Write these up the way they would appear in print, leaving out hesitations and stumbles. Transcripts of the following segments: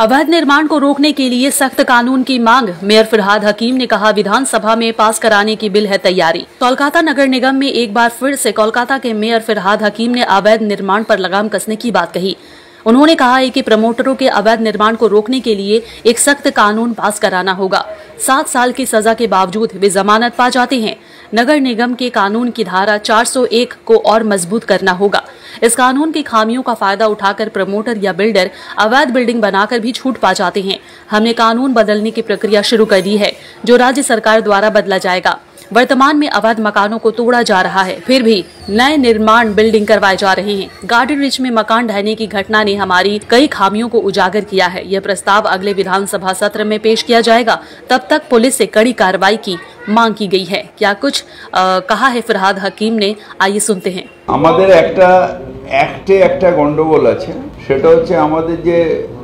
अवैध निर्माण को रोकने के लिए सख्त कानून की मांग। मेयर फिरहाद हकीम ने कहा, विधानसभा में पास कराने की बिल है तैयारी। कोलकाता नगर निगम में एक बार फिर से कोलकाता के मेयर फिरहाद हकीम ने अवैध निर्माण पर लगाम कसने की बात कही। उन्होंने कहा है कि प्रमोटरों के अवैध निर्माण को रोकने के लिए एक सख्त कानून पास कराना होगा। 7 साल की सजा के बावजूद वे जमानत पा जाते हैं। नगर निगम के कानून की धारा 401 को और मजबूत करना होगा। इस कानून की खामियों का फायदा उठाकर प्रमोटर या बिल्डर अवैध बिल्डिंग बनाकर भी छूट पा जाते हैं। हमने कानून बदलने की प्रक्रिया शुरू कर दी है, जो राज्य सरकार द्वारा बदला जाएगा। वर्तमान में अवैध मकानों को तोड़ा जा रहा है, फिर भी नए निर्माण बिल्डिंग करवाए जा रहे हैं। गार्डन रिच में मकान ढहने की घटना ने हमारी कई खामियों को उजागर किया है। यह प्रस्ताव अगले विधानसभा सत्र में पेश किया जाएगा। तब तक पुलिस से कड़ी कार्रवाई की मांग की गई है। क्या कुछ कहा है फिरहाद हकीम ने, आइए सुनते हैं। আমাদের একটা গন্ডগোল আছে, সেটা হচ্ছে আমাদের যে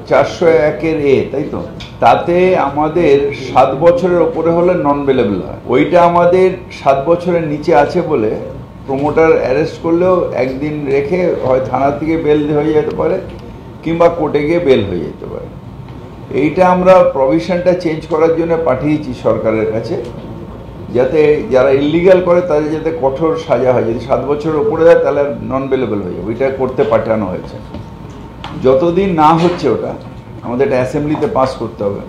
401 এর তাই তো, তাতে আমাদের 7 বছরের উপরে হলে নন বেলেবল হয়। ওইটা আমাদের 7 বছরের নিচে আছে বলে প্রমোটার অ্যারেস্ট করলেও একদিন রেখে হয় থানা থেকে বেল হয়ে যেতে পারে কিংবা কোর্টে গিয়ে বেল হয়ে যেতে পারে। এইটা আমরা প্রভিশনটা চেঞ্জ করার জন্য পাঠিয়েছি সরকারের কাছে, যাতে যারা ইলিগাল করে তাদের যাতে কঠোর সাজা হয়। যদি 7 বছরের উপরে যায় তাহলে নন বেলেবল হয়ে যাবে। ওইটা করতে পাঠানো হয়েছে। যতদিন না হচ্ছে ওটা আমাদের এটা অ্যাসেম্বলিতে পাস করতে হবে।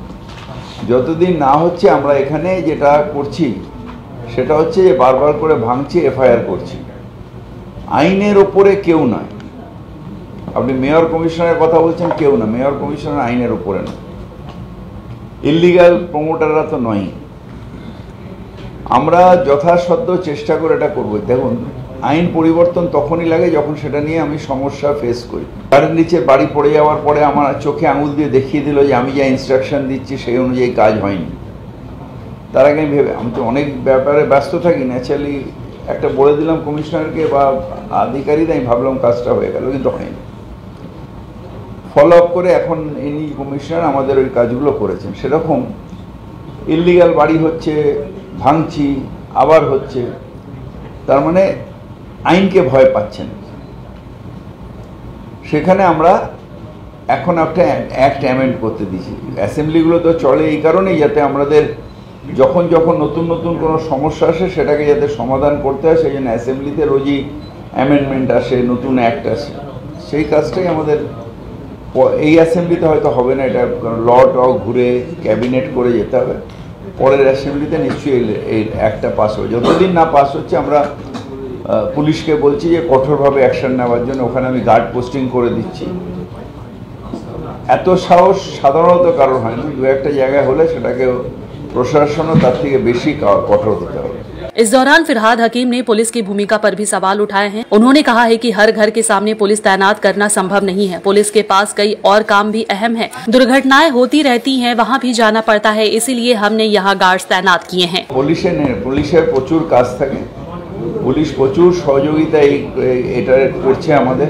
যতদিন না হচ্ছে আমরা এখানে যেটা করছি সেটা হচ্ছে যে বারবার করে ভাঙছি, এফআইআর করছি। আইনের ওপরে কেউ নয়। আপনি মেয়র কমিশনারের কথা বলছেন, কেউ না। মেয়র কমিশনার আইনের ওপরে নয়। ইলিগাল প্রমোটাররা তো নয়। আমরা যথাসাধ্য চেষ্টা করে এটা করব। দেখুন, আইন পরিবর্তন তখনই লাগে যখন সেটা নিয়ে আমি সমস্যা ফেস করি। গার্ডেন নিচে বাড়ি পড়ে যাওয়ার পরে আমার চোখে আঙুল দিয়ে দেখিয়ে দিল যে আমি যা ইনস্ট্রাকশন দিচ্ছি সেই অনুযায়ী কাজ হয়নি। তার আগে আমি তো অনেক ব্যাপারে ব্যস্ত থাকি। ন্যাচারালি একটা বলে দিলাম কমিশনারকে বা আধিকারিক, আমি ভাবলাম কাজটা হয়ে গেল, কিন্তু হয়নি। ফলো আপ করে এখন ইনি কমিশনার আমাদের ওই কাজগুলো করেছেন। সেরকম ইলিগাল বাড়ি হচ্ছে, ভাঙছি, আবার হচ্ছে, তার মানে আইনকে ভয় পাচ্ছেন। সেখানে আমরা এখন একটা অ্যাক্ট অ্যামেন্ড করতে দিয়েছি। অ্যাসেম্বলিগুলো তো চলে এই কারণেই, যাতে আমাদের যখন যখন নতুন নতুন কোনো সমস্যা আসে সেটাকে যাতে সমাধান করতে হয়, সেই জন্য অ্যাসেম্বলিতে রোজই অ্যামেন্ডমেন্ট আসে, নতুন অ্যাক্ট আসে। সেই কাজটাই আমাদের এই অ্যাসেম্বলিতে হয়তো হবে না, এটা ল ঘুরে ক্যাবিনেট করে যেতে হবে। পরের অ্যাসেম্বলিতে নিশ্চয়ই এই অ্যাক্টটা পাস হবে। যতদিন না পাস হচ্ছে আমরা পুলিশকে বলছি যে কঠোরভাবে অ্যাকশন নেওয়ার জন্য। ওখানে আমি গার্ড পোস্টিং করে দিচ্ছি। এত সাহস সাধারণত কারোর হয় না। দু একটা জায়গায় হলে সেটাকে প্রশাসনও তার থেকে বেশি কঠোর হতে হবে। इस दौरान फिरहाद हकीम ने पुलिस की भूमिका पर भी सवाल उठाए हैं। उन्होंने कहा है कि हर घर के सामने पुलिस तैनात करना संभव नहीं है। पुलिस के पास कई और काम भी अहम है। दुर्घटनाएं होती रहती हैं, वहाँ भी जाना पड़ता है, इसीलिए हमने यहाँ गार्ड्स तैनात किए हैं। পুলিশের প্রচুর কাজ থাকে। পুলিশ প্রচুর সহযোগিতা এটা করছে আমাদের।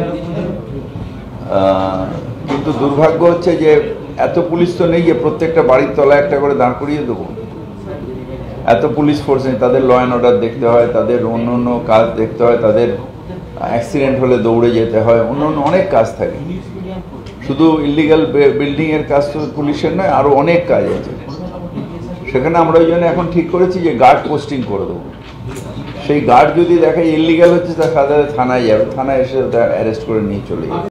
কিন্তু দুর্ভাগ্য হচ্ছে যে এত পুলিশ তো নেই যে প্রত্যেকটা বাড়ির তলায় একটা করে দাঁড় করিয়ে দেবো। এত পুলিশ ফোর্স নেই। তাদের ল অ্যান্ড অর্ডার দেখতে হয়, তাদের অন্য অন্য কাজ দেখতে হয়, তাদের অ্যাক্সিডেন্ট হলে দৌড়ে যেতে হয়, অন্য অন্য অনেক কাজ থাকে। শুধু ইলিগাল বিল্ডিংয়ের কাজ তো পুলিশের নয়, আরও অনেক কাজ আছে। সেখানে আমরা ওই জন্য এখন ঠিক করেছি যে গার্ড পোস্টিং করে দেবো। সেই গার্ড যদি দেখে ইলিগাল হচ্ছে তার সাথে থানায় যাবে, থানায় এসে অ্যারেস্ট করে নিয়ে চলে যাবে।